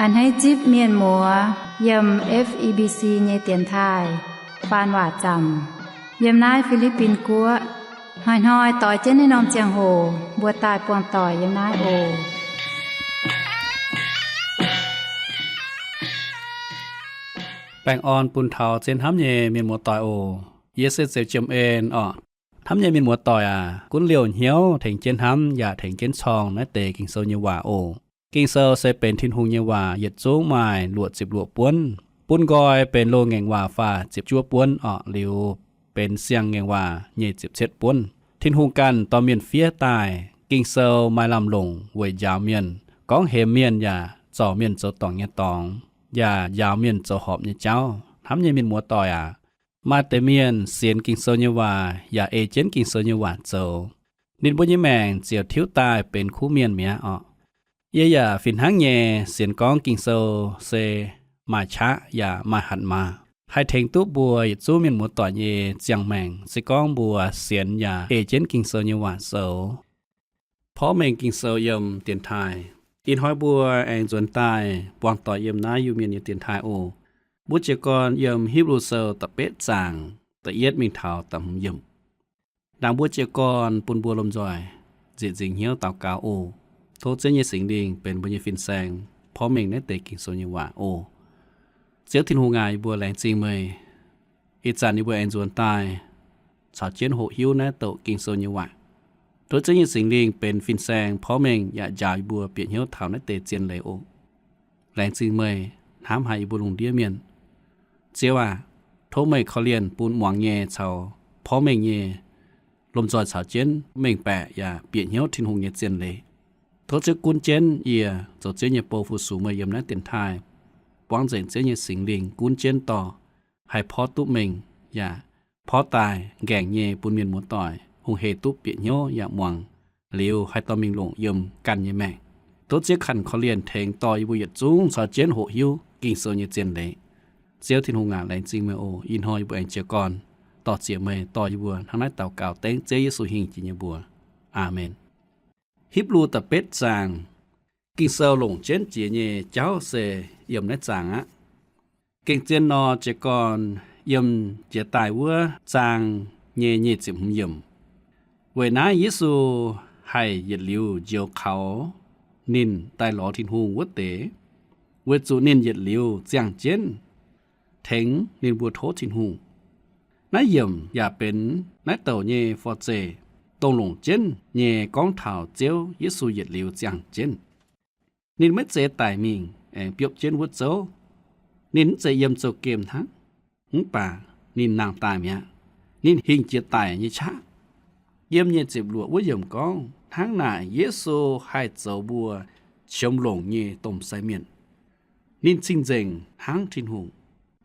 อันให้จิบเมียนหมัวยำ FEBC เยเตียนทายปานว่าจำยำนายฟิลิปปินกัวหอยต่อยเจนในนอมเจียงโหบัวตายปวงต่อยยำนายโอแป้งอ่อนปุ่นเทาเจนทำเยมีหมัวต่อยโอเยสเซเจมเอ็นทำเยมีหมัวต่อยกุ้นเหลียวเหี่ยวแถงเจนทำอย่าแถงเจนชองนะเตกิงโซเยว่าโอกิงเซอร์เซเป็นทินหุงเยว่าเหยียดจูงไม้หลวด10หลวดป้วนปุ้นกอยเป็นโลแงงว่าฟ้า10จั่วป้วนหลิวเป็นเสียงแงงว่าเย17ป้วนทินหุงกันต่อเมียนเฟียตายกิงเซอร์มาลำลงเวยยาวเมียนก้องเฮเมียนอย่าจ่อเมียนเจ้าตองเยตองอย่ายาวเมียนเจ้าหอบเยเจ้าทำเยมีหมัวต่อยมาเตเมียนเสียนกิงเซอร์เยว่าอย่าเอเจนกิงเซอร์เยว่าเจ้านินบุญยแมงเจียวทิ้วตายเป็นคู่เมียนเมียเยอย่าฟินหังเยเสียนก้องกิงโซเซมาชะอย่ามาหันมาให้เทงตู้บัวจู้เมียนหมูต่อเยเจียงแมงสิก้องบัวเสียนอย่าเอเจนกิงโซเยว่าโซเพราะเมงกิงโซยมเตียนไทยอินห้อยบัวแองจวนตายปวงต่อยมน้าอยู่เมียนเตียนไทยโอบุจกรยมฮิบรูเซลตะเป็ดจางตะเอียดมิงเทาตำยมดังบุจกรปุนบัวลมจอยจิตจิงเหี้ยวเต่ากาโอโทษเจนยสิงดิงเป็นบุญฟินแซงพร้อมเองในเตกิงโซยว่าโอเจียวทินหูงายบัวแหลงจริงเมยอีจานนิบัวแอนจวนตายสาวเจียนโหหิวในโตกิงโซยว่าโทษเจนยสิงดิงเป็นฟินแซงพร้อมเองอย่าจ่ายบัวเปลี่ยนเหี้ยวเท่าในเตเจียนเลยโอแหลงจริงเมยถามหายบัวลงเดียเมียนเจียวว่าโทษเมยเขาเรียนปูนหวังเย่ชาวพร้อมเองเย่ลมจอยสาวเจียนเมงแปะอย่าเปลี่ยนเหี้ยวทินหูเย่เจียนเลยโทษกุนเจนเอียโจเจนยโปฟูสูเมยมนักเตียนไทยปวงเจนเจนยสิงลิงกุนเจนต่อให้พอตุเมงอย่าพอตายแก่งเยปุนเมียนหมูต่อยหงเฮตุเปียโยอย่ามวงเลียวให้ตอมิงหลงยมกันเยแม่โทษเจขันเขาเรียนแทงต่อยบุยจุ้งสอเจนโหหิวกิ่งโซเยเจนเลยเจียวทินหงงานแรงจริงเมโออินหอยบัวเองเจียก่อนต่อเจียเมยต่อยบัวทั้งนั้นเต่าเก่าเต้งเจยสุหิงจินยบัวอาเมนฮิบรูตะเป็ดจางกิงเซลหลงเจนเจียเยเจ้าเสเยี่ยมในจางเก่งเจนนอเจก่อนเยี่ยมเจียตายวัวจางเยจิมเยี่ยมเวนาเยซูให้เยลิวเจียวเขานินใต้หลอทินหูวัดเตเวจูนินเยลิวเจียงเจนเถงนินบัวโททินหูนายเยี่ยมอย่าเป็นนายเต่าเยฟอเจตรงหลงเจนเย่ก้องเท้าเจียวเยซูเหยียดเหลียวจางเจนนินไม่เจตายมิงแองเปียบเจนวัดโจนินจะเยี่ยมโจเกมทั้งหงป่านินนางตายเมียนินหิงเจียตายยี่ชะเยี่ยมเย่เจ็บหลวดว่าเยี่ยมก้องทั้งหน้าเยซูให้เจ้าบัวชมหลงเย่ต้มใส่เมียนนินจริงเจงทั้งทินหู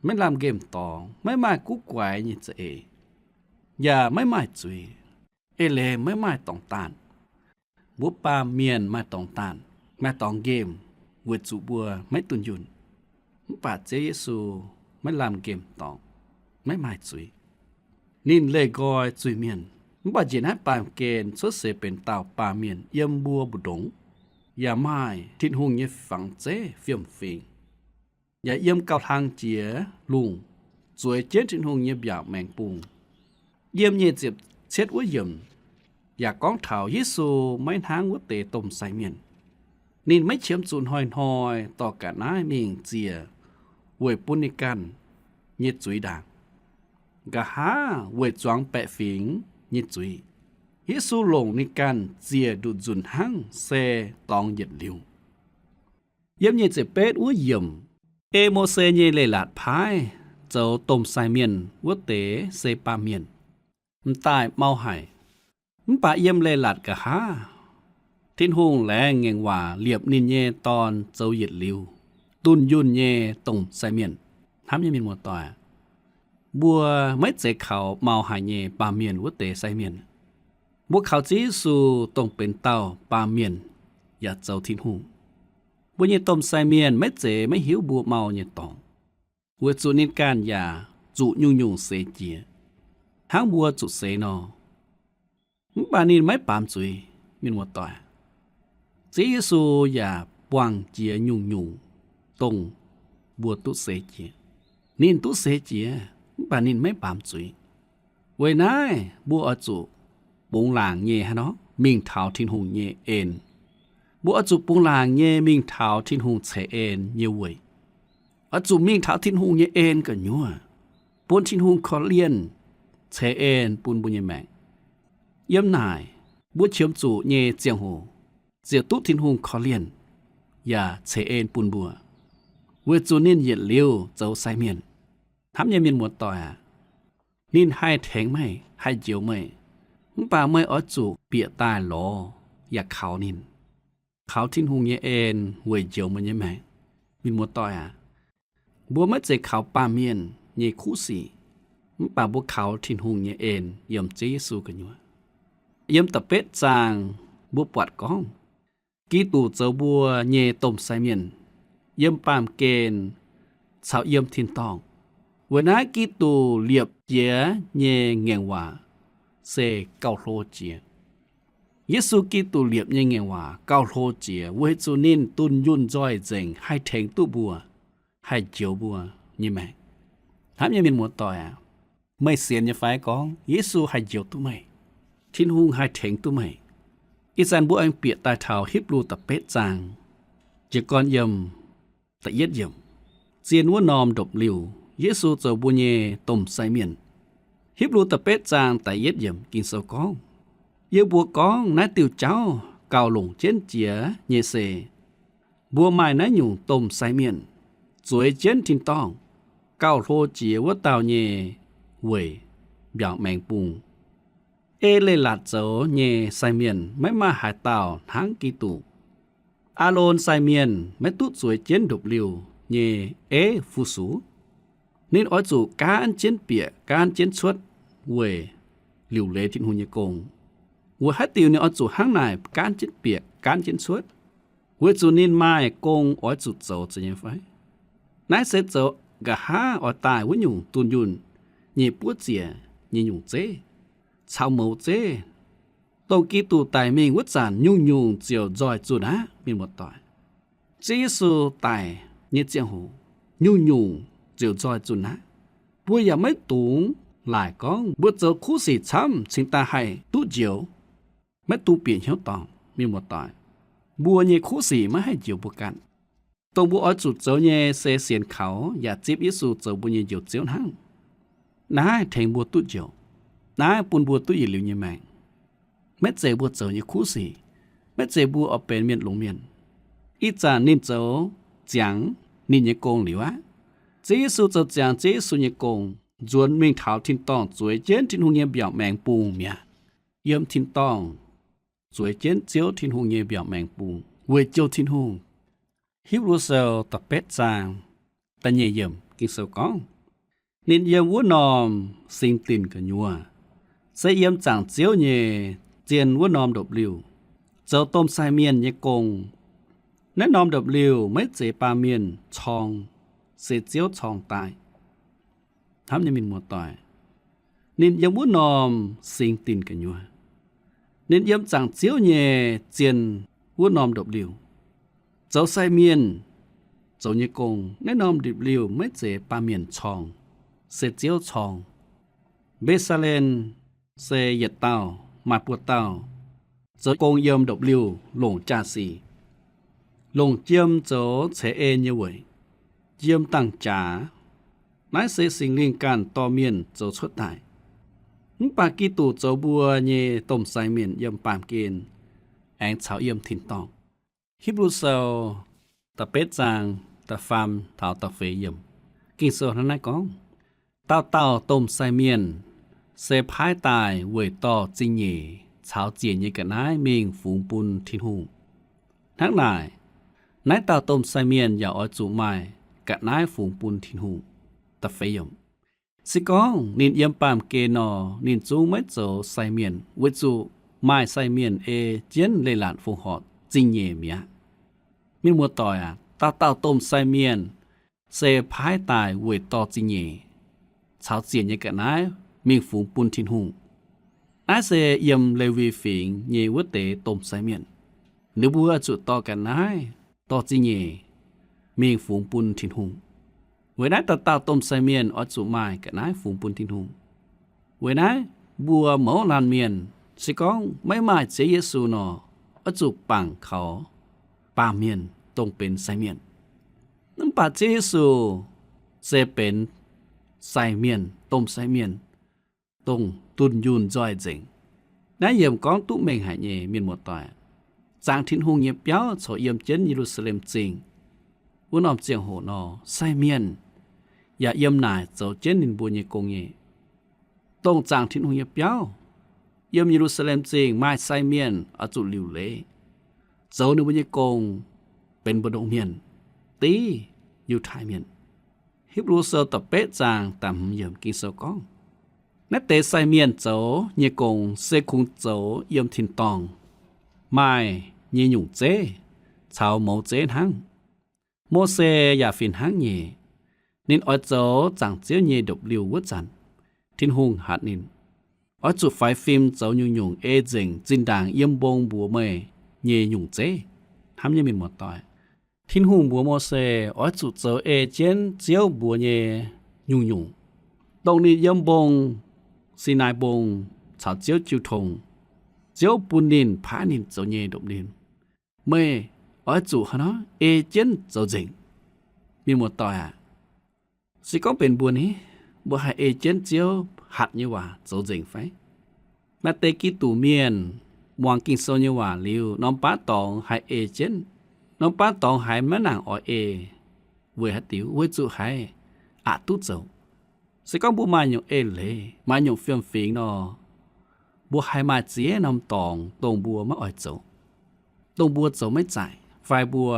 ไม่ลำเกมต่อไม่มากุ๊กไก่ยี่เจอย่าไม่มาจุยเอเลไม่ตองตานบุปาเมียนไม่ตองตานไม่ตองเกมเวจูบัวไม่ตุนยุนป่าเจเยซูไม่ลำเกมตองไม่จุยนินเลกอยจุยเมียนป่าเจนให้ปามเกณฑ์สุดเสเป็นเต่าปาเมียนเยี่ยมบัวบุดงอย่าไม่ทิ้งหงเยฝังเจเฟียมฟิงอย่าเยี่ยมเก่าทางเจียลุงสวยเจ็ดทิ้งหงเยบยาวแมงปุงเยี่ยมเยเจ็บเช็ดว่าเยี่ยมอยากก้องเท้าเยซูไม่ทางวัดเตะต้มใส่เมียนนินไม่เชื่อมสูนหอยต่อกันน้าเมียงเจียเวยปุนิกันเย็ดจุยด่างกะหาเวยจวงแปะฝิงเย็ดจุยเยซูหลงนิกันเจียดูดจุนหังเซตองเย็ดเหลียวเยี่ยมเย็ดเจ็บเป็ดว่าเยี่ยมเอโมเซเยเลยหลาดพายเจ้าต้มใส่เมียนวัดเตะเซปาเมียนมันตายเมาหายมันป่าเยี่ยมเลยหลัดกะฮาทิ้นหงแหลงเงงว่าเหลียบนินเยตอนเจ้าเหยียดลิวตุนยุนเยตรงใส่เมียนทำยังมีหมดต่อบัวไม่เจเขาเมาหายเยปาเมียนวัดเตใส่เมียนบัวเขาจีสูต้องเป็นเต้าปาเมียนอย่าเจ้าทิ้นหงบัวเยต้มใส่เมียนไม่เจไม่หิวบัวเมาเยตองวัวจุนินการอย่าจุยุ่งเสเจียทั้งบัวจุเสนอป่านินไม่ปามจุยมินวัวต่อยเจเยซูอย่าปวงเจียยุ่ง ตรงบัวตุเสเจียนินตุเสเจียปานินไม่ปามจุยเวนายบัวอจุปุงหลางเยฮะเนาะมิงเท้าทินหุงเยเอ็นบัวอจุปุงหลางเยมิงเท้าทินหุงเฉเอ็นเยเวยอจุมิงเท้าทินหุงเยเอ็นก็ยัวปุนทินหุงคอเลียนเฉเอ็นปุนบุญเยแมงเยี่ยมนายบัวเฉียมจุเยเจียงหูเจียตุทินหุงคอเลียนอย่าเฉเอ็นปุนบัวเวจูนินเหยียดเลี้ยวเจ้าไซเมียนทำยังมีหมวดต่อนินให้แทงไม่ให้เจียวไม่ป่าไม่อ้อจูเปียตายหลออยากเขานินเขาทิ้นหุงเยเอ็นเวยเจียวมันยังไงมีหมวดต่อบัวไม่เจเขาป่าเมียนเยคู่สีป่าบัวเขาทิ้นหุงเยเอ็นยมเจสูกันอยู่ยมตะเป็ดจางบัวปวดก้องกีตูเจ้าบัวเยต้มไซเมียนเยี่ยมปามเกณฑ์สาวเยี่ยมทินตองวันนั้นกีตูเลียบเจียเยเงงว่าเซเกาโลเจียเยซูกีตูเลียบเยเงงว่าเกาโลเจียเวจูนินตุนยุ่นจ้อยเจงให้แทงตู้บัวให้เจียวบัวนี่ไหมถามยังเป็นหมวดต่อไม่เสียนจะไฟกองเยซูให้เจียวตู้ไม่ทินหุงให้แทงตู้ไม่อีจันบัวอังเปียตายเท้าฮิบรูตะเป็ดจางเจก่อนยำตะเย็ดยำเจียนว่านอมดบลิวเยซูเจ้าบุญเยต้มไซเมียนฮิบรูตะเป็ดจางตะเย็ดยำกินเสากองเยบัวกองนายติวเจ้าเกาหลงเจนเจียเยเซบัวไม้นายหยุ่งต้มไซเมียนสวยเจนทินต้องเกาโลเจียว่าเตาเยเวยเบี่ยงแมงปุงเอเลลัดเจ้าเยไซเมียนไม่มาหายเตาทั้งกีตูอาโลนไซเมียนไม่ตุสวยเจนดบลิวเยฟูสูนินอ้อยจูการเจนเปียการเจนชดเวหลิวเลทินหุนยกงวัวฮัตติวเนี่ยอ้อยจูห้างนายการเจนเปียการเจนชดเวจูนินไม้กงอ้อยจูเจ้าจะยังไฟนายเสเจ้ากะหาอ้อยตายวิญญุงตุนยุนเยปัวเจียเยหยุ่งเจชาวเมาเจตงกีตูตายเมงวัดจานยุ่งเจียวจอยจูนะมีหมดต่อยเจสูตายเยเจียงหูยุ่งเจียวจอยจูนะบัวอย่าไม่ตุงหลายก้องบัวเจอคู่สีช้ำชิงตาให้ตู้เจียวไม่ตู้เปลี่ยนเหี้ยวตองมีหมดต่อยบัวเยคู่สีไม่ให้เจียวบุกันตรงบัวอ้อยจุดเจ้าเยเสเสียนเขาอย่าจีบยิสูเจ้าบัวเยเจียวเจียวทั้งนายแทงบัวตู้เจียวนายปุ่นบัวตู้หยิบเหลียวเยแมงไม่เจ็บบัวเจออยู่คู่สีไม่เจ็บบัวเอาเป็นเมียนหลงเมียนอีจานนินเจ้าจังนินยกงหรือวะเจสุเจ้าจังเจสุยกงจวนมิงเท้าทินต้องสวยเจนทินหงเงียบเบี่ยงแมงปูเมียเยี่ยมทินต้องสวยเจนเจียวทินหงเงียบเบี่ยงแมงปูเวเจียวทินหงฮิบรูเซลตะเป็ดจางตะเยี่ยมกินเซลกองนินเยี่ยมวัวนอมสิงตินกันยัวเสียเยี่ยมจังเจียวเย่เจียนว่านอมดบลิวเจ้าต้มไซเมียนยกงแนะนอมดบลิวไม่เจปาเมียนชองเสียเจียวชองตายทำยังมีหมวดต่อยนินยังว่านอมสิงตินกันอยู่นินยังจังเจียวเย่เจียนว่านอมดบลิวเจ้าไซเมียนเจ้ายกงแนะนอมดบลิวไม่เจปาเมียนชองเสียเจียวชองเบซาเลนเซเยตเต้ามาปวดเต้าเจอกงเยิมดบลิวหลงจ่าสีหลงเจียมโจเฉเอ็นเยวยเจียมตั้งจ๋านายเสสิงลิงการต่อเมียนโจชดตายปากีตูโจบัวเยต้มไซเมียนเยี่ยมปามเกณฑ์แองชาวเยี่ยมถิ่นตองฮิบรูเซลตะเป็ดจางตะฟามเท้าตะเฟยเยี่ยมกินโซนั้นนายกองเต้าต้มไซเมียนเซพายตายเวยต่อจิงเย่ชาวเจียนเยกันนายเมงฝูงปุนทินหูทั้งนายเต่าต้มไซเมียนอย่าอ้อยจูไม้กับนายฝูงปุนทินหูตะเฟยมสิกองนินเยี่ยมปามเกนอนินจูไม่โจไซเมียนเวจูไม้ไซเมียนเเจียนเลยหลานฝูงหอดจิงเย่เมียมีมัวต่อยเต่าต้มไซเมียนเซพายตายเวยต่อจิงเย่ชาวเจียนเยกันนายมีฝูงปุนทินหูอาเซเยี่ยมเลวีฟิงเยวเตต้มไซเมียนนึกบัวจุดต่อกันนายต่อจิงเย่ มีฝูงปุนทินหุงเวยนายตะเต้าต้มใส่เมียนอดสุไม้กะนายฝูงปุนทินหุงเวยนายบัวหมอลานเมียนสิก้องไม่มาเจเยซูนออดสุปังเขาปาเมียนต้องเป็นใส่เมียนน้ำปาเจเยซูเซเป็นใส่เมียนต้มใส่เมียนต้องตุนยุนจ้อยเจงนายเยี่ยมก้องตุเมงหายเยเมียนหมดต่อยจางทินหุงเยียบเย้าโฉเยี่ยมเจนเยรูซาเล็มจริงวุ้นอมเจียงโหนอใส่เมียนอย่าเยี่ยมนายโฉเจนนินบัวเยกงเยต้องจางทินหุงเยียบเย้าเยี่ยมเยรูซาเล็มจริงไม่ใส่เมียนอจุลิวเลโฉนิบัวเยกงเป็นบดงเมียนตีอยู่ท้ายเมียนฮิบรูเซอร์ตะเป๊ะจางตามเยี่ยมกินเซก้องนักเตะใส่เมียนโฉเยกงเซคุงโฉเยี่ยมทินตองไม่เยหยุ่งเจชาวโมเจนหังโมเสอย่าฟินหังเยนินอ้อยโจจังเจียวเยดบลิววัจันทินหุงหัดนินอ้อยจุดไฟฟิล์มโจยุ่งยุ่งเอเจิงจินด่างเยี่ยมบงบัวเมยเยหยุ่งเจทำยังมีหมดต่อยทินหุงบัวโมเสอ้อยจุดโจเอเจนเจียวบัวเยยุ่งยุ่งตรงนี้เยี่ยมบงสีนายบงชาวเจียวจิวทงเจียวปุนนินพานินโจเยดบลินเมยอ้อยจุฮะเนาะเอเจนโจจิงมีหมดต่อยสิก็เป็นบัวนี้บัวให้เอเจนเจียวหัดnhưว่าโจจิงไฟมาเตกิตูเมียนมวงกินโซnhưว่าลิวน้องป้าตองให้เอเจนน้องป้าตองให้แม่นางออเอเวยหัดติวเวยจุให้อะตุโจสิก็บัวมาอยู่เอเลยมาอยู่เฟียมฟิงเนาะบัวให้มาเจียน้ำตองตรงบัวมาอ้อยโจตรงบัวโจไม่จ่ายไฟบัว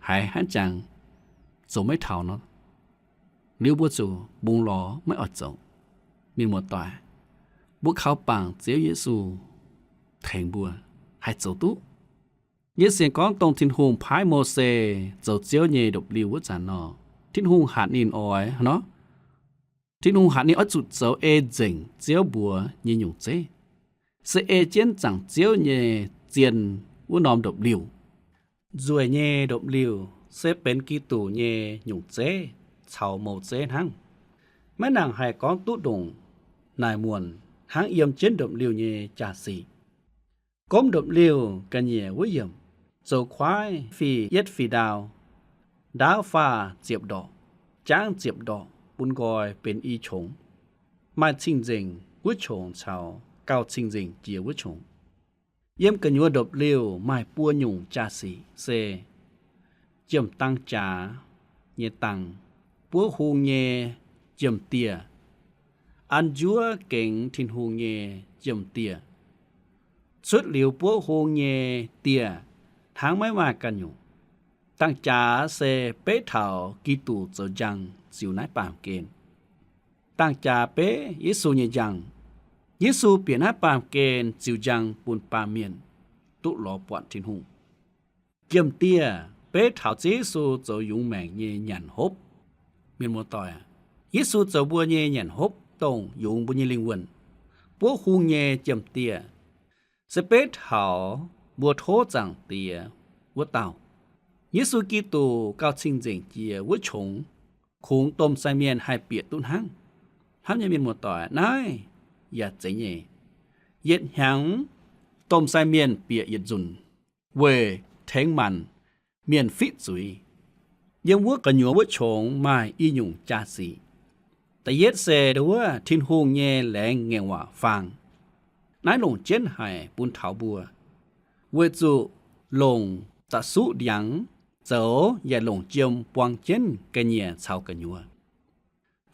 หายหันจังโจไม่เท่าเนาะลิ้วบัวจูบุงหลอไม่อดโจมีหมดต่อยบัวเขาปังเจียวเยซูแทงบัวหายโจตุเยเสียงก้องตรงทินหุงพายโมเสโจเจียวเยดบลิ้ววัจันเนาะทินหุงหาดนินออยเนาะทินหุงหาดนินอจุดโจเอเจิงเจียวบัวเยหยุ่งเจเสเอเจนจังเจียวเยเจียนวุ้นอมดบลิ้วrồi nhẹ độc liều xếp bên kỳ tủ nhẹ nhung chế chào màu chế hăng mấy nàng hay có tút đùng nài muộn hăng yếm trên độc liều nhẹ trà xì cốm độc liều cả nhẹ với yếm dầu khoái phi yết phi đào pha diệp đỏ tráng diệp đỏ bún gòi bên y trống mai chinh dình với trống chào cao chinh dình chia với trống yếm cả nhua độc liều mai bua nhung trà xì xê chiếm tăng trà nhẹ tăng bua hù nhẹ chiếm tìa ăn chúa kính thìn hù nhẹ chiếm tìa xuất liều bua hù nhẹ tìa tháng mấy mà cả nhung tăng trà xê bế thảo kỳ tù cho răng dìu nái bàm kên tăng trà bế Giê-xu nhẹ răng Giê-xu biển hát bàm kên dìu răng bùn bà miền tụ lò bọn thiên hùng kiềm tia bế thảo Giê-xu cho dùng mẹng nhẹ nhàn hốp miền mô tòi Giê-xu cho bùa nhẹ nhàn hốp tông dùng bùa nhẹ linh quần bùa hùng nhẹ kiềm tia sẽ bế thảo bùa thố chẳng tia bùa tàu Giê-xu kỳ tù cao chinh dình chia bùa trống khủng tôm sai miền hai biệt tún hăng hăm nhẹ miền mô tòi nóiอย่าใจเย่เย็ดหยังต้มใส่เมียนเปียเย็ดจุนเวแทงมันเมียนฟิจุยยังวัวกระหยัววัวชงมาอีหยุ่งจาสีแต่เย็ดเสดว่าทินหงเย่แหลงเงว่าฟังนายหลงเจนหายปุนเถาบัวเวจุหลงตะสุหยังเจ้าอย่าหลงเจียมปวงเจนกะเนียชาวกระหยัว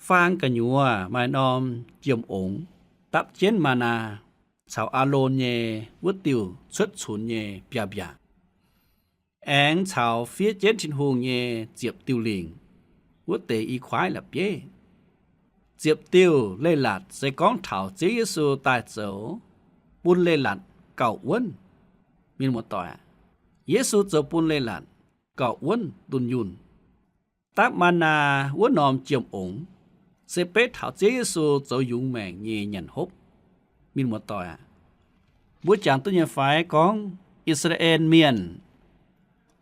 ฟังกะหยัวมานอมเจียมองตับเจนมานาชาวอาโลนเยวัดติวชุดฉุนเยเปียบยาแองชาวเฟียเจนชินหงเยเจียบติวลิงวัดเตอีควายหลับเย่เจียบติวเล่หลัดใส่ก้องเถาเจเยซูตายเจ้าปุนเล่หลัดเก่าอ้วนมีหมดต่อเยซูเจ้าปุนเล่หลัดเก่าอ้วนตุนยุนตับมานาวัดนอมเจียมองเสเปถาวเจเยซูเจ้ายุงแมงเยหยันฮบมินหมดต่อบัวจางตุญญาไฟของอิสราเอลเมียน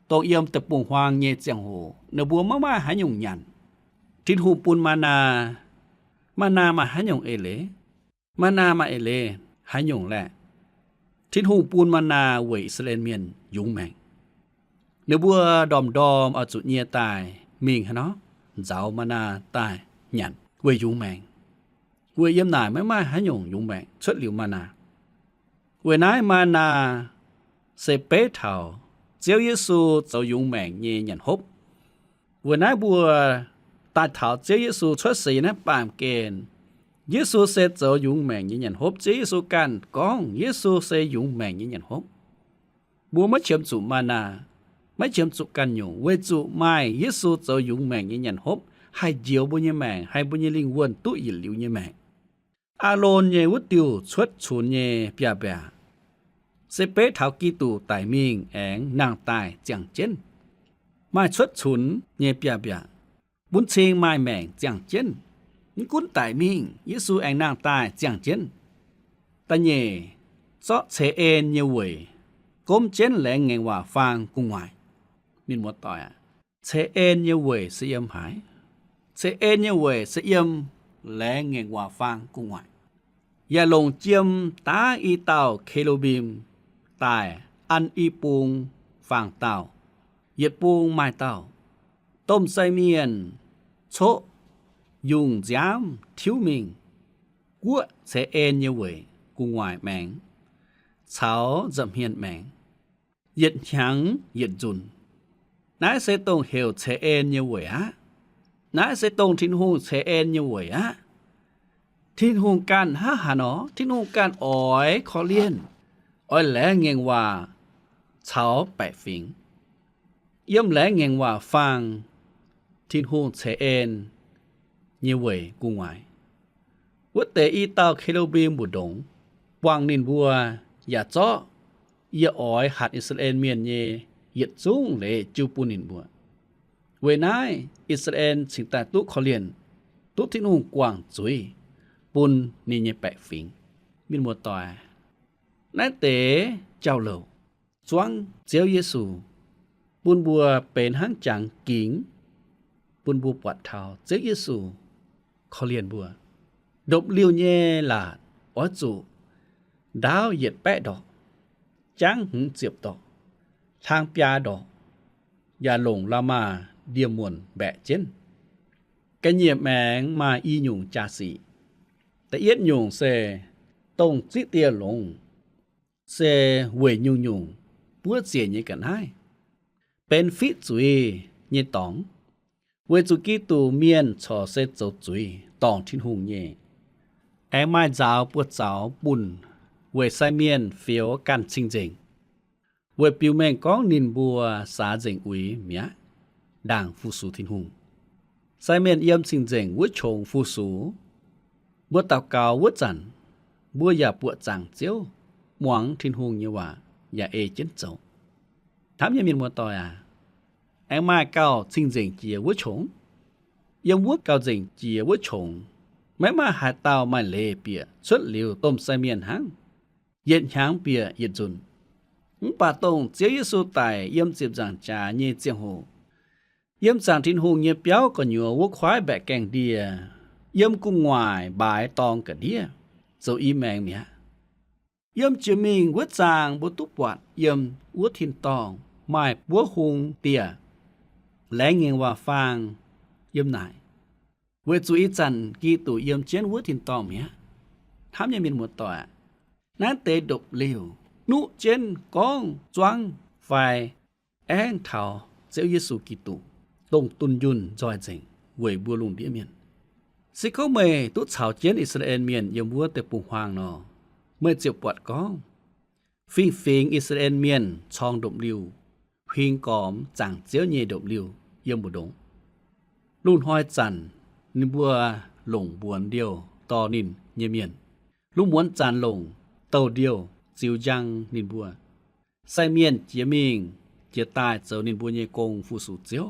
ตกเยี่ยมตะปุ่งหวางเยเจียงโห เนบัวมาหาหยงยันทินหูปุนมานามาหาหยงเอเลมานามาเอเลหาหยงแหละทินหูปูนมานาเวยอิสราเอลเมียนยุงแมงเนบัวดอมเอาจุเนียตายมิงฮะเนาะเจ้ามานาตายหยันเวยยุงแมงเวยยำหน่ายไม่มาหาหยงยุงแมงชุดหลิวมานาเวยนายมานาเซเปเถาเจ้าเยซูเจ้ายุงแมงเยหยันฮบเวยนายบัวตาเถาเจ้าเยซูชุดสีนะปามเกณฑ์เยซูเซเจ้ายุงแมงเยหยันฮบเจ้าเยซูกันกองเยซูเซยุงแมงเยหยันฮบบัวมาเชื่อมจุมานาไม่เชื่อมจุกันอยู่เวจุไม่เยซูเจ้ายุงแมงเยหยันฮบให้เจียวบุญแมงให้บุญลิงวนตุยิหลิวแมงอาโลนเยวุติวชดฉุนเยเปียเปียเซเปเถากีตูไตมิงแองนางตายจังเจนมาชดฉุนเยเปียเปียบุญเชงไม้แมงจังเจนนี่กุนไตมิงเยซูแองนางตายจังเจนตะเยซอเชเอนเยเวยก้มเจนแหลงเงงว่าฟางกุ้งหวายมินหมดต่อยเชเอนเยเวยเสียมหายเชเอนเยเวยเสียมแหลงเงงว่าฟางกุ้งหวายอย่าลงเจียมตาอีเต่าเคโลบิมตายอันอีปูงฟางเต่าเหยียดปูงไม้เต่าต้มใส่เมียนโชยุงจามทิวมิงกัวเสเอ็นเยเวยกุงหวายแมงเฉาจำเฮียนแมงเหยียดหยังเหยียดจุนนายเสตงเหียวเสเอ็นเยเวยอะนายเสตงทินหูเสเอ็นเยเวยอะทินหูการหาหนอทินหูการอ้อยขอเลียนอ้อยแหลเงงว่าเฉาแปะฟิงเยี่ยมแหลเงงว่าฟังทินหูเสเอ็นเยเวยกุงหวายวัดเตอีเต้าเคโลบิมบุดงวางนินบัวอย่าเจาะอย่าอ้อยหัดอิสราเอลเมียนเยเหยียดจุ้งเลจูปูนินบัวเวนายอิสราเอลสิงตาตุขอเลียนตุทินุ่งกวางจุยปุนนี่เยแปะฟิงมินมัวตอยนายเตเจ้าเหลวจวงเจียวเยซูปุนบัวเป็นหังจังกิงปุนบัวปวดเท้าเจียวเยซูขอเลียนบัวดบเลียวเยหลาดอ้อจูดาวเหยียดแปะดอกจังหึงเจียบดอกทางปยาดอกอย่าหลงละมาเดียมวนแบะเจนกะเหยียบแมงมาอีหยุ่งจาสีแต่เอียดหยุ่งเซตรงจิเตียหลงเซเวยหยุ่งปัวเสียนี่กันให้เป็นฟิจุยนี่ตองเวจุกีตูเมียนชอเซโจจุยตองทิ้นหุงเย่แอไม้จาวปวดจาวปุ่นเวไซเมียนเฟียวกันจริงจริงเวปิวแมงก้องนินบัวสาเจงอุยเมียด่างฟูสูทิ้นหุงไซเมียนเยี่ยมจริงจริงวัวชงฟูสูบัวเต่าเกาวัวจันบัวอย่าปวดจังเจียวหวังทิ้นหุงเยว่าอย่าเอเจนเจ้าถามยังมีมัวต่อยแองมาเก้าจริงจริงเจียวัวชงยังวัวเก้าจริงเจียวัวชงไม่มาหาเตาไม่เลเปียชุดเหลียวต้มไซเมียนหังเย็นหางเปียเย็นจุนป่าตงเจียเยซูตายเยี่ยมเจ็บจังจ่าเยี่ยเจียงหูเยี่ยมจังทิ้นหูเยี่ยเปียวก็หยัววัวควายแบกแกงเดียเยี่ยมกุ้งหวายบายตองกะเดียโซอีแมงเมียเยี่ยมเจมิงวัวจางบัวตุปวัดเยี่ยมวัวทินตองไม้บัวหุงเตียแหลงเงียงว่าฟางเยี่ยมไหนเวจุอีจันกีตุเยี่ยมเจนวัวทินตองเมียทำยังมีหมดต่อนั้นเตดบเลียวนุเจนกองจวงไฟแองเถาเจ้าเยซูกีตุตรงตุนยุนจอยเจงเวยบัวลุงเดียเมียนสิเขาเมย์ตุชาวเจนอิสราเอลเมียนยังบัวแต่ปุ่งหวางนอเมื่อเจ็บปวดกองฟิงอิสราเอลเมียนช่องดบเลียวพิงกอมจังเจียวเยดบเลียวเยี่ยมบุดงลุ่นห้อยจันนิบัวหลงบวนเดียวตอนินเยเมียนลุ่มม้วนจานหลงเต่าเดียวจิวจังนินบัวไซเมียนเจียมิงเจียตายเจ้านินบัวเยกงฟูสูเจียว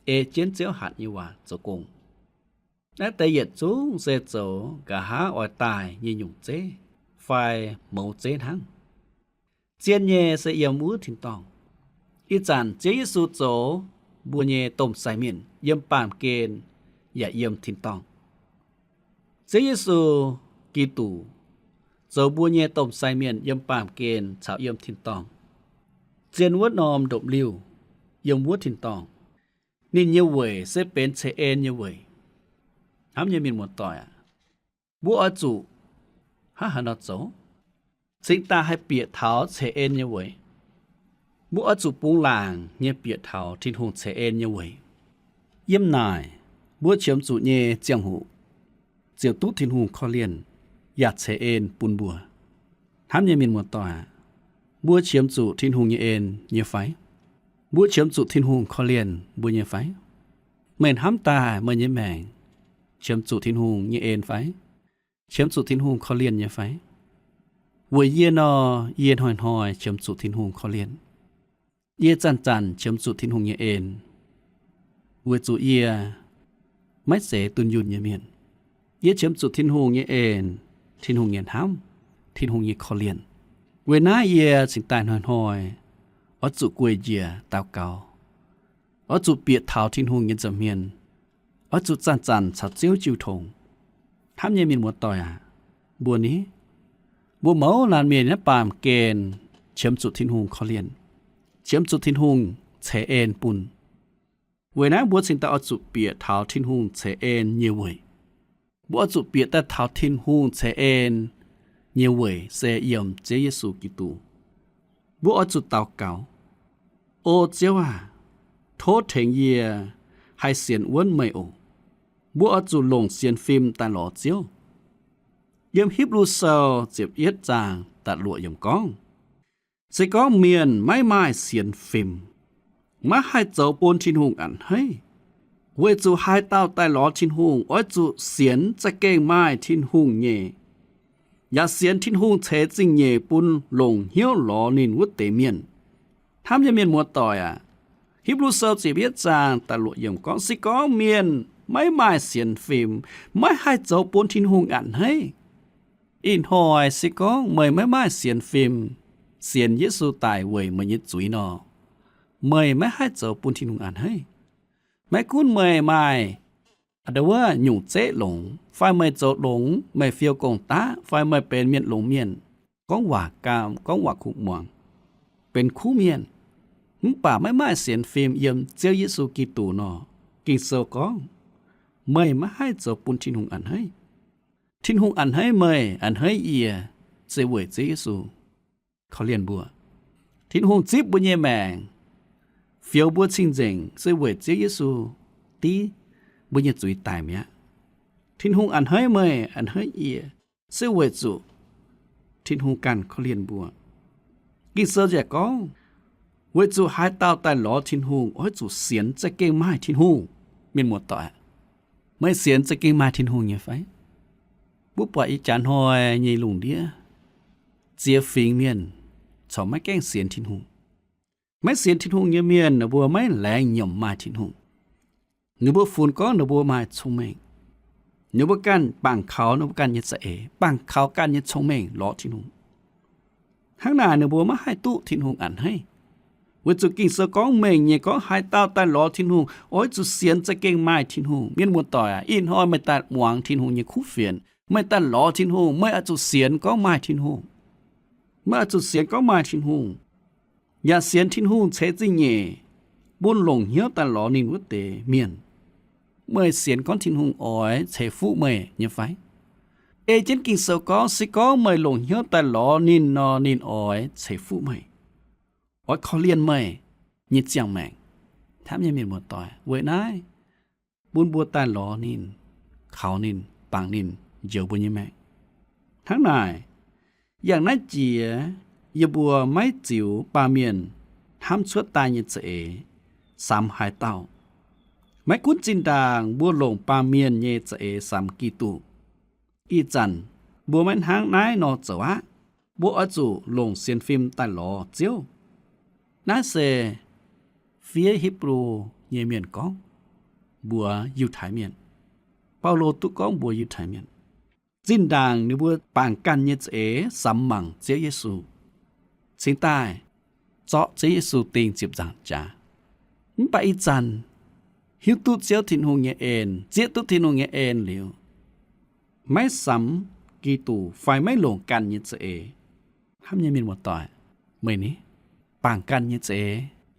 เอเจนเจียวหัดยี่ว่าเจ้ากงและแต่เหยียดจุ้งเซโจกะหาออยตายยี่หยุ่งเจไฟเมาเจทั้งเจียนเยเสียมูถิ่นตองอีจันเจยิสูโจ บัวเยต้มใส่เมียนเยี่ยมปามเกณฑ์อย่าเยี่ยมทิ้นต้องเสียเยซูกีตูเจ้าบัวเยต้มใส่เมียนเยี่ยมปามเกณฑ์ชาวเยี่ยมทิ้นต้องเจียนวัดนอมดบลิวเยี่ยมวัดทิ้นต้องนี่เยเวยเสเป็นเชเอ็นเยเวยทำยังมีหมดต่อยบัวอจุฮะฮันอโจสิงตาให้เปียเท้าเชเอ็นเยเวยบัวอจุปุงลางเยเปียเท้าทิ้นหงเชเอ็นเยเวยเยี่ยมนายบัวเฉียมจุเยเจียงหูเจียวตุ๊ทิ้นหงข้อเลียนหยาดเชเอ็นปุนบัวทำยังมีหมดต่อยบัวเฉียมจุทิ้นหงเยเอ็นเยไฟบัวเฉียมจุทิ้นหงข้อเลียนบัวเยไฟเหม็นห้ำตาเมื่อเยแมงเฉียมจุทิ้นหงเยเอ็นไฟเฉียมจุทิ้นหงข้อเลียนเยไฟวัวเยนอเยนหอยหอยเฉียมจุทิ้นหงข้อเลียนเยจันจันเฉียมจุทิ้นหงเยเอ็นวัวจุเยไม่เสตุนยุนเยเมียนเยเฉียมจุทิ้นหงเยเอ็นทิ้นหงเยนห้ำทิ้นหงเยข้อเลียนเวน่าเยสิงตายหอยหอยอจุกวยเยตาวเกาอจุเปียเท้าทิ้นหงเยนจะเมียนอจุจันจันชาวเจียวจิวทงทำยังมีหมดต่อยบัวนี้บัวเมาลานเมียนปามเกณฑ์เฉียมจุทิ้นหงข้อเลียนเฉียมจุทิ้นหงเฉเอ็นปุ่นเวน่าบัวสิงตาอจุเปียเท้าทิ้นหงเฉเอ็นเยเวยบัวอจุเปียแต่เท้าทิ้นหงเฉเอ็นเยเวยเสเยี่ยมเจเยซูกิตูบัวอจุเตาเก่าโอเจ้าโทษเถงเยียให้เสียนอ้วนไม่โอบัวอจุลงเสียนฟิล์มตาหล่อเจียวเยี่ยมฮิบรูเซลเจ็บเอียดจางตัดหลวเยี่ยมก้องใส่ก้องเมียนไม้เสียนฟิล์มมาให้เจ้าปนทิ้นหงอันให้เวจูให้เต้าใต้หล่อทิ้นหงอ้อยจุเสียนจะเก่งไม้ทิ้นหงเย่อย่าเสียนทิ้นหงเฉจิงเย่ปุนลงเหี้ยวหล่อนินวุตเตเมียนทำยังเมียนมัวต่อยฮิบรูเซลเจ็บเอียดจางตัดหลวเยี่ยมก้องใส่ก้องเมียนไม่เสียนฟิล์มไม่ให้เจ้าปนทิ้นหงอันให้อินหอยสิก้องไม่เสียนฟิล์มเสียนเยซูตายเวยมันยึดจุยนอไม่ให้เจ้าปนทิ้นหงอันให้ไม่คุ้นไม่อันว่าหยุ่งเจ๊หลงไฟไม่โจหลงไม่เฟียวกงตาไฟไม่เป็นเมียนหลงเมียนก้องหวากามก้องหวาขุกหมวงเป็นคู่เมียนมึงป่าไม่เสียนฟิล์มเยี่ยมเจ้าเยซูกิตูนอกินเซลก้องไม่ให้เจ้าปนทิ้นหงอันให้ทิ้นหงอันให้อันให้เอียเสวยเจเยซูเขาเรียนบัวทิ้นหงจิบบุญเยแมงเฟียวบัวชิงเจงเสวยเจเยซูตีบุญเยจุยตายเมียทิ้นหงอันให้อันให้เอียเสวยจุทิ้นหงกันเขาเรียนบัวกิเซอร์แจก้องเวจูหายเต้าแต่หลอทิ้นหงโอ้ยจุเสียนจะเก่งไม้ทิ้นหงมีหมดต่อไม่เสียนจะเก่งไม้ทิ้นหงยังไฟบุปผาอีจานหอยยี่หลุงเดียเจียฟิงเมียนชอบไม่แกล้งเสียนทิ้นหงไม่เสียนทิ้นหงเยี่ยเมียนนะบัวไม่แหลงหย่อมมาทิ้นหงเนื้อบัวฝุ่นก้อนเนื้อบัวมาชงเมงเนื้อบัวกันปังเขาเนื้อบัวกันยัดเสะปังเขากันยัดชงเมงล้อทิ้นหงข้างหน้าเนื้อบัวมาให้ตู้ทิ้นหงอันให้วันจุกิ่งเสือก้องเมงเนี่ยก็หายเต้าแต่ล้อทิ้นหงโอ้ยจุเสียนจะเก่งไม้ทิ้นหงเมียนมัวต่อยอินหอยไม่ตัดหวงทิ้นหงเนี่ยคู่เฟียนไม่ตันหลอทิ้นหูไม่อาจุเสียนก็ไม่ทิ้นหูไม่อาจุเสียนก็ไม่ทิ้นหูอย่าเสียนทิ้นหูเฉจิเย่บุญหลงเหี้ยวตันหลอนินวุตเตเมียนเมื่อเสียนก้อนทิ้นหูอ้อยเฉฟูเมื่อเนี่ยไฟเอเจนกิงเซลก็สิก็เมื่อหลงเหี้ยวตันหลอนินนอนินอ้อยเฉฟูเมื่ออ้อยเขาเลียนเมื่อยิดเจียงแมงทำยังมีหมดต่อยเว้ยนายบุญบัวตันหลอนินเขานินปังนินเจียวบุญยังแม่ทั้งนายอย่างนั้นเจียยบัวไม่จิ๋วปาเมียนทำชั่วตายยิเจสามหายเต้าไม่คุ้นจินดางบัวหลงปาเมียนเยเจสามกีตูอีจันบัวมันหางนายนอเจวะบัวอจูลงเสียนฟิล์มตันหลอเจียวน่าเซเฟียฮิปรูเยเมียนก้องบัวอยู่ถ่ายเมียนเปาโลตุก้องบัวอยู่ถ่ายเมียนจินดางนึบัวปางกันเยเจสัมมังเจเยซูสิงใต้เจาะเจเยซูติงจิบจางจา ปะอีจันหิวตุเจียวทินหงเยเอนเจียตุทินหงเยเอนเหลียวไม่ซ้ำกีตูไฟไม่ลงกันยิเจทำยังมีหมดต่อยไม่นี้ป่างกันยิเจ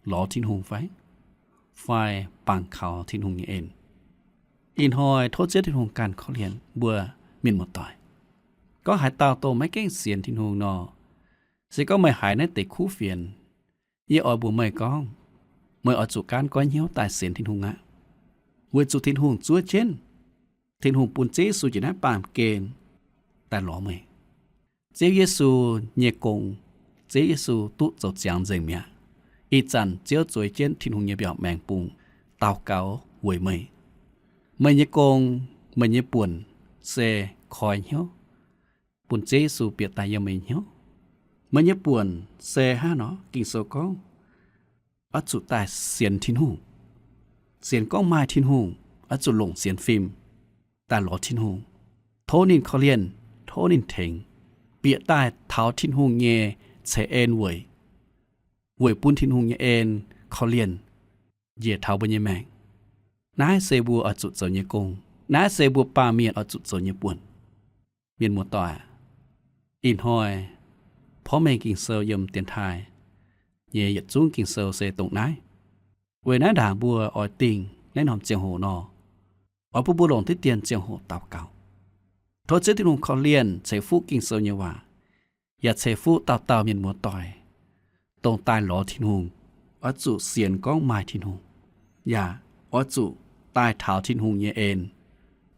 หลอทินหงไฟป่างเขาทินหงเยเอนอินหอยโทษเจียวทินหงกันเขาเรียนบัวมีหมดต่อยก็หายตาโตไม่เก่งเสียนทินหงนอสิก็ไม่หายในติคู่เฟียนยี่ออยบัวไม่ก้องเมื่ออจุการก้อยเหี้ยวตายเสียนทินหงะเวจุทินหงจั่วเช่นทินหงปุนเจสุจินะปามเกณฑ์แต่หลอไม่เจเยซูเนกงเจเยซูตุเจ้าจางเจงเมียอีจันเจียวจวยเจนทินหงเยเบียวแมงปุงเต่าเกาหวยไม่เมื่อเนกงเมื่อเนป่วนเซคอยเหี้ยวปุนเจสุเปียตายยังไม่เหี้ยวเมื่อเนป่วนเซห้าเนาะกิ่งโซกองอจุตายเสียนทินหงเสียนก้องไม้ทินหงอจุลงเสียนฟิล์มแต่หลอทินหงโทนินเขาเลียนโทนินเถงเปียใต้เท้าทินหงเยเชเอ็นเวยปุ้นทินหงเยเอ็นเขาเลียนเย่เท้าบนเยแมงนายเซบัวอจุเจเยกงนายเซบัวปาเมียนอจุเจเยป่วนเมียนหมดต่ออินหอยพ่อแม่กิงเซลยมเตียนไทยเย่หยัดจุ้งกิงเซลเซตรงไหนเวน่าด่าบัวออยติงแนะนำเจียงโหนออผู้บุหลงที่เตียนเจียงโหเต่าเก่าโทษเจ้าที่ลุงเขาเลียนเชฟูกิงเซลเยว่าอย่าเชฟูเต่าเมียนมัวต่อยตรงตายหลอทินหงอจุเสียนก้องไม้ทินหงอย่าอจุตายเท้าทินหงเยเอ็น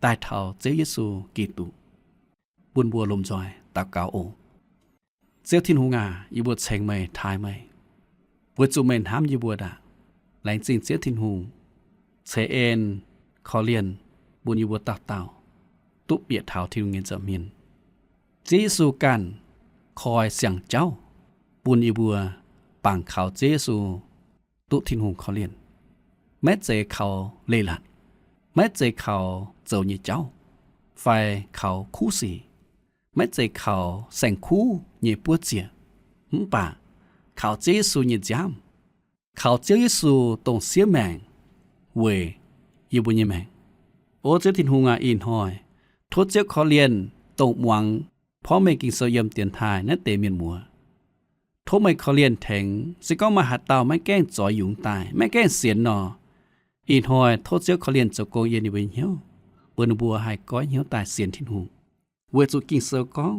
ตายเท้าเจ้าเยซูกีตุบุญบัวลมจอยเต่าเก่าโอเจ้าทินหงยีบัวเชงไม่ทายไม่บัวจุเมนห้ามยีบัวด่าแหลงจริงเจ้าทินหงเชเอ็นคอเลียนบุญยีบัวเต่าตุเปียเท้าทินหงเงินจะเมียนจีสูกันคอยเสียงเจ้าบุญยีบัวปังเขาเจสูตุทินหงคอเลียนแม้เจเขาเลลัดแม้เจเขาเจ้ายี่เจ้าไฟเขาคู่สีแม้เจเขาแสงคู่ยี่ปัวเจียป่าเขาเจสูยี่จามเขาเจ้าเยซูตรงเสียแมงเวยีบุญยี่แมงโอเจ้าทินหงอินหอยโทษเจ้าขอเลียนตรงหวังเพราะไม่กินเสยมเตียนทายนั่นเตเมียนมัวโทษไม่ขอเลียนแทงสิก็มาหัดเตาไม่แกล้งจ่อยหยุงตายไม่แกล้งเสียนนออินหอยโทษเจ้าขอเลียนจะโกเย็นในเวเหี่ยวเปิ้นบัวหายก้อยเหี่ยวตายเสียนทินหงเวจุกินเสกอง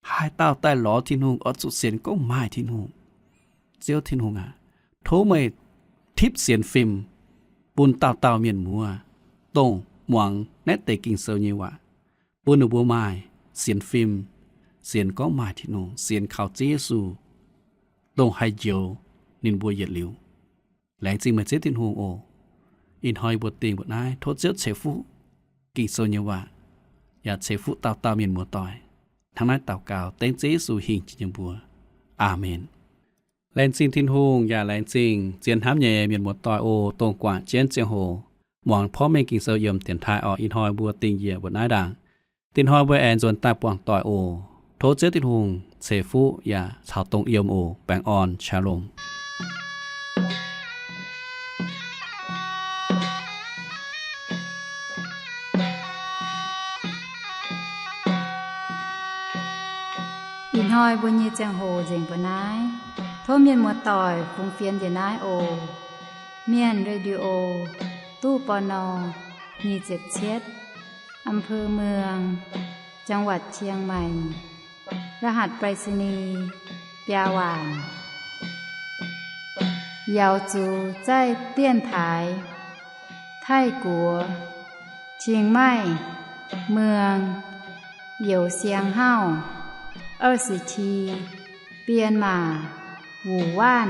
หายเต้าใต้หลอทินหงอจุเสียนก็ไม้ทินหงเจ้าทินหงโทไม่ทิพเสียนฟิล์มปุนเต่าเมียนมัวตรงหวังแนเตกิงเซลเยว่าปุนบัวไม้เสียนฟิล์มเสียนก็ไม้ทินหงเสียนข่าวเจสูตรงไฮเจียวนินบัวเหยียดหลิวแหลงจริงมาเจตินหงโออินหอยบทติงบทนายโทษเจ้าเชฟูกิงเซลเยว่าอย่าเชฟูเต่าเมียนมัวต่อยทั้งนั้นเต่าเก่าเต็งเจสูหิงจิงบัวอาเมนแลนซิงทินหงอย่าแลนซิงเจียนห้ามเย่เมียนหมดต่อยโอตรงกว่าเจียนเจียงโหหวังพ่อแม่กิงเซลเยิมเตียนทายออกอินหอยบัวติงเหยียบนนายด่างตินหอยบัวแอนจวนตายปวงต่อยโอโทษเจ้าตินหงเซฟูอย่าชาวตรงเอียมโอแปงออนชาลมอินหอยบัวเยเจียงโหเจียงปนายโทเมียนมัวต่อยฟุงเฟียนเดนายโอเมียนเรดิโอตู้ปน27เช็ดอำเภอเมืองจังหวัดเชียงใหม่รหัสไปรษณีย์เปียหวานยาวจูใจเตี้ยนถายไทกัวเชียงใหม่เมืองเหยียวเสียงเฮ้า20ทีเปลี่ยนมาหูว่าน